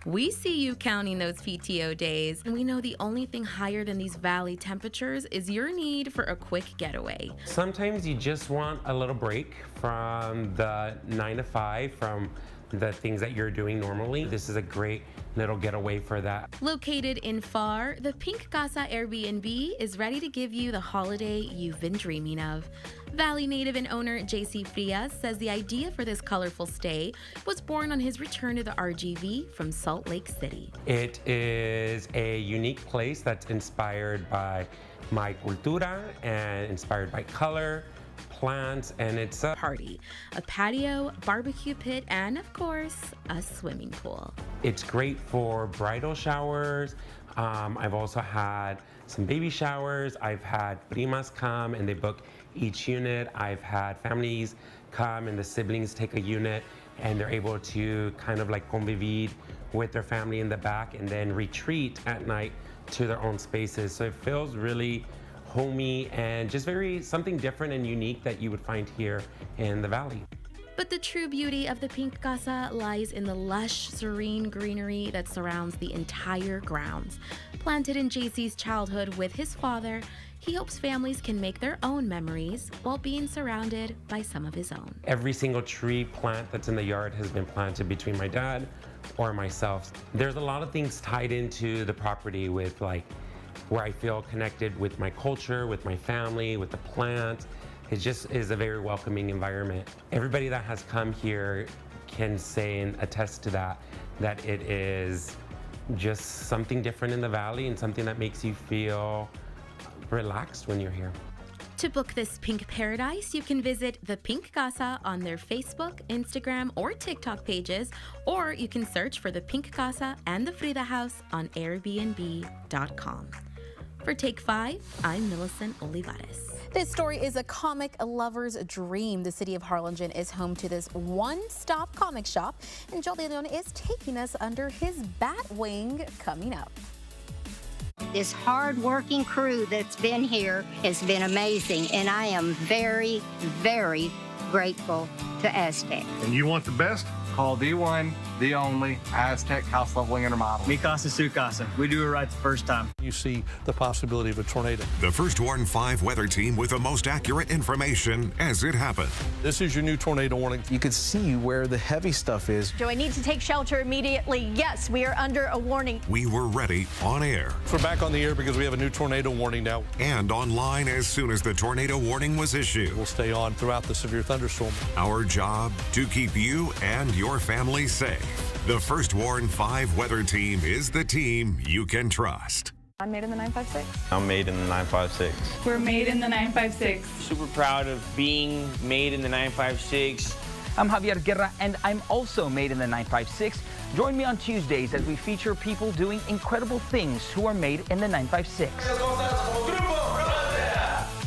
We see you counting those PTO days, and we know the only thing higher than these valley temperatures is your need for a quick getaway. Sometimes you just want a little break from the 9 to 5, from the things that you're doing normally. This is a great little getaway for that. Located in Pharr, the Pink Casa Airbnb is ready to give you the holiday you've been dreaming of. Valley native and owner JC Frias says the idea for this colorful stay was born on his return to the RGV from Salt Lake City. It is a unique place that's inspired by my cultura and inspired by color, plants, and it's a party, a patio, barbecue pit, and of course, a swimming pool. It's great for bridal showers. I've also had some baby showers. I've had primas come and they book each unit. I've had families come and the siblings take a unit and they're able to kind of like convivir with their family in the back and then retreat at night to their own spaces. So it feels really homey and just very something different and unique that you would find here in the valley. But the true beauty of the Pink Casa lies in the lush, serene greenery that surrounds the entire grounds. Planted in JC's childhood with his father, he hopes families can make their own memories while being surrounded by some of his own. Every single tree plant that's in the yard has been planted between my dad or myself. There's a lot of things tied into the property with like where I feel connected with my culture, with my family, with the plants. It just is a very welcoming environment. Everybody that has come here can say and attest to that it is just something different in the valley and something that makes you feel relaxed when you're here. To book this pink paradise, you can visit the Pink Casa on their Facebook, Instagram, or TikTok pages, or you can search for the Pink Casa and the Frida House on Airbnb.com. For Take 5, I'm Millicent Olivares. This story is a comic lover's dream. The city of Harlingen is home to this one-stop comic shop, and Joel De Leon is taking us under his bat wing coming up. This hard-working crew that's been here has been amazing, and I am very, very grateful to Aztec. And you want the best? Call D1 the only Aztec house leveling intermodel. Mi casa, su casa. We do it right the first time. You see the possibility of a tornado. The First Warn 5 weather team with the most accurate information as it happened. This is your new tornado warning. You can see where the heavy stuff is. Do I need to take shelter immediately? Yes, we are under a warning. We were ready on air. We're back on the air because we have a new tornado warning now. And online as soon as the tornado warning was issued. We'll stay on throughout the severe thunderstorm. Our job, to keep you and your family safe. The First Warn 5 weather team is the team you can trust. I'm made in the 956. I'm made in the 956. We're made in the 956. Super proud of being made in the 956. I'm Javier Guerra, and I'm also made in the 956. Join me on Tuesdays as we feature people doing incredible things who are made in the 956.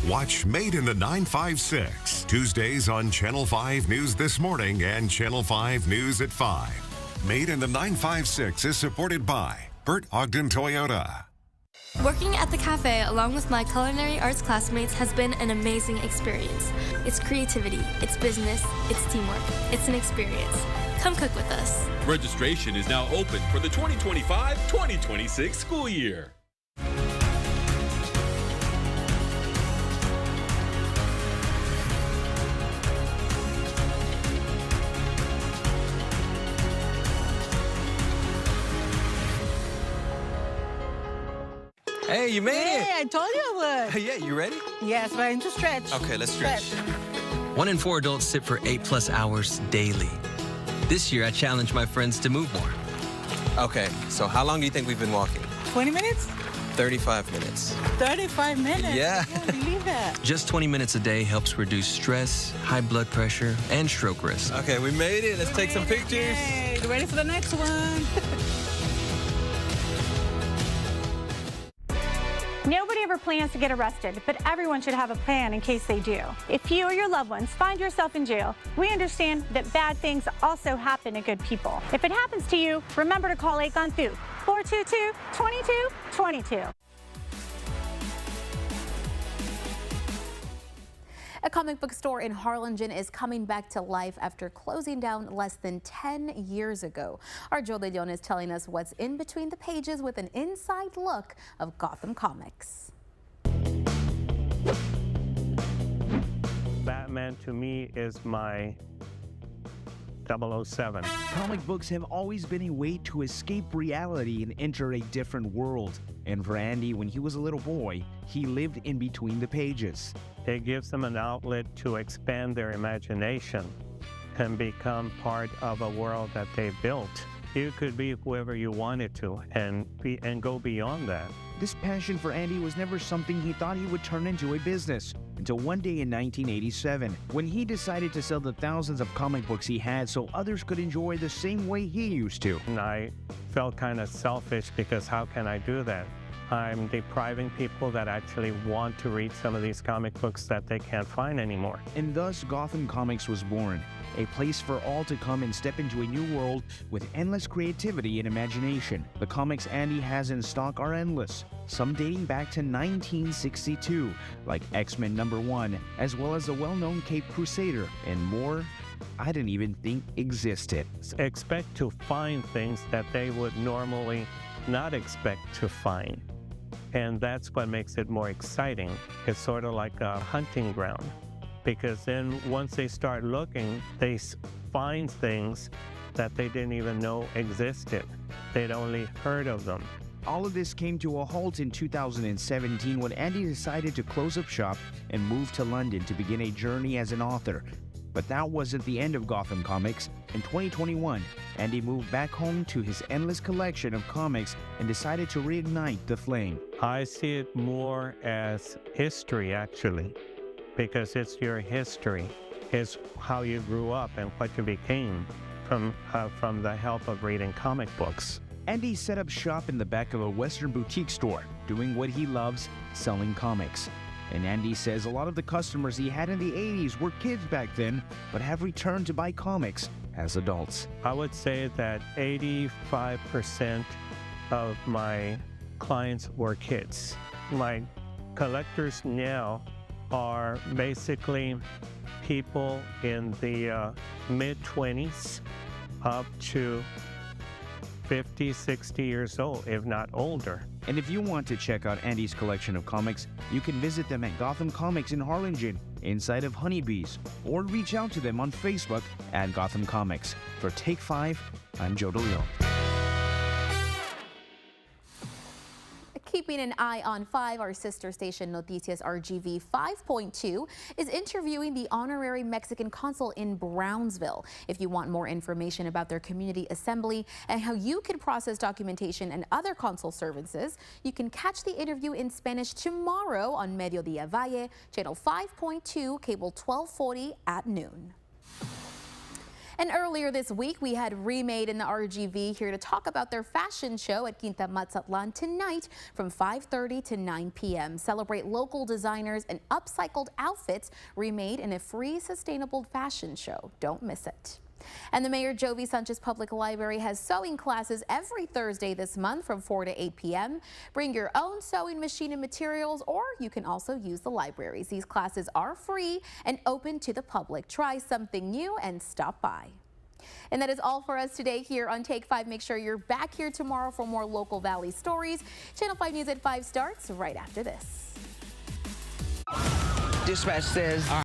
Watch Made in the 956, Tuesdays on Channel 5 News This Morning and Channel 5 News at 5. Made in the 956 is supported by Bert Ogden Toyota. Working at the cafe along with my culinary arts classmates has been an amazing experience. It's creativity, it's business, it's teamwork, it's an experience. Come cook with us. Registration is now open for the 2025-2026 school year. Hey, you made it! Hey, I told you I would. Yeah, you ready? Yes, but I need to stretch. Okay, let's stretch. 1 in 4 adults sit for 8+ hours daily. This year, I challenged my friends to move more. Okay, so how long do you think we've been walking? 20 minutes? 35 minutes. 35 minutes? Yeah. I can't believe that. Just 20 minutes a day helps reduce stress, high blood pressure, and stroke risk. Okay, we made it. Let's take some pictures. Yay. Ready for the next one? Nobody ever plans to get arrested, but everyone should have a plan in case they do. If you or your loved ones find yourself in jail, we understand that bad things also happen to good people. If it happens to you, remember to call Akantu, 422-2222. A comic book store in Harlingen is coming back to life after closing down less than 10 years ago. Our Joe Leon is telling us what's in between the pages with an inside look of Gotham Comics. Batman to me is my 007. Comic books have always been a way to escape reality and enter a different world. And for Andy, when he was a little boy, he lived in between the pages. It gives them an outlet to expand their imagination and become part of a world that they built. You could be whoever you wanted to and go beyond that. This passion for Andy was never something he thought he would turn into a business until one day in 1987 when he decided to sell the thousands of comic books he had so others could enjoy the same way he used to. And I felt kind of selfish because how can I do that? I'm depriving people that actually want to read some of these comic books that they can't find anymore. And thus Gotham Comics was born, a place for all to come and step into a new world with endless creativity and imagination. The comics Andy has in stock are endless, some dating back to 1962, like X-Men #1, as well as the well-known Cape Crusader, and more I didn't even think existed. Expect to find things that they would normally not expect to find. And that's what makes it more exciting. It's sort of like a hunting ground, because then once they start looking, they find things that they didn't even know existed. They'd only heard of them. All of this came to a halt in 2017 when Andy decided to close up shop and move to London to begin a journey as an author. But that wasn't the end of Gotham Comics. In 2021, Andy moved back home to his endless collection of comics and decided to reignite the flame. I see it more as history, actually, because it's your history. It's how you grew up and what you became from the help of reading comic books. Andy set up shop in the back of a Western boutique store, doing what he loves, selling comics. And Andy says a lot of the customers he had in the 80s were kids back then, but have returned to buy comics as adults. I would say that 85% of my clients were kids. My collectors now are basically people in the mid-20s up to 50, 60 years old, if not older. And if you want to check out Andy's collection of comics, you can visit them at Gotham Comics in Harlingen, inside of Honeybees, or reach out to them on Facebook at Gotham Comics. For Take 5, I'm Joe DeLeon. Keeping an eye on 5, our sister station Noticias RGV 5.2 is interviewing the honorary Mexican consul in Brownsville. If you want more information about their community assembly and how you can process documentation and other consul services, you can catch the interview in Spanish tomorrow on Mediodía Valle, channel 5.2, cable 1240 at noon. And earlier this week, we had Remade in the RGV here to talk about their fashion show at Quinta Mazatlan tonight from 5:30 to 9 p.m. Celebrate local designers and upcycled outfits remade in a free, sustainable fashion show. Don't miss it. And the Mayor Jovi Sanchez Public Library has sewing classes every Thursday this month from 4 to 8 p.m. Bring your own sewing machine and materials, or you can also use the libraries. These classes are free and open to the public. Try something new and stop by. And that is all for us today here on Take 5. Make sure you're back here tomorrow for more local Valley stories. Channel 5 News at 5 starts right after this. Dispatch says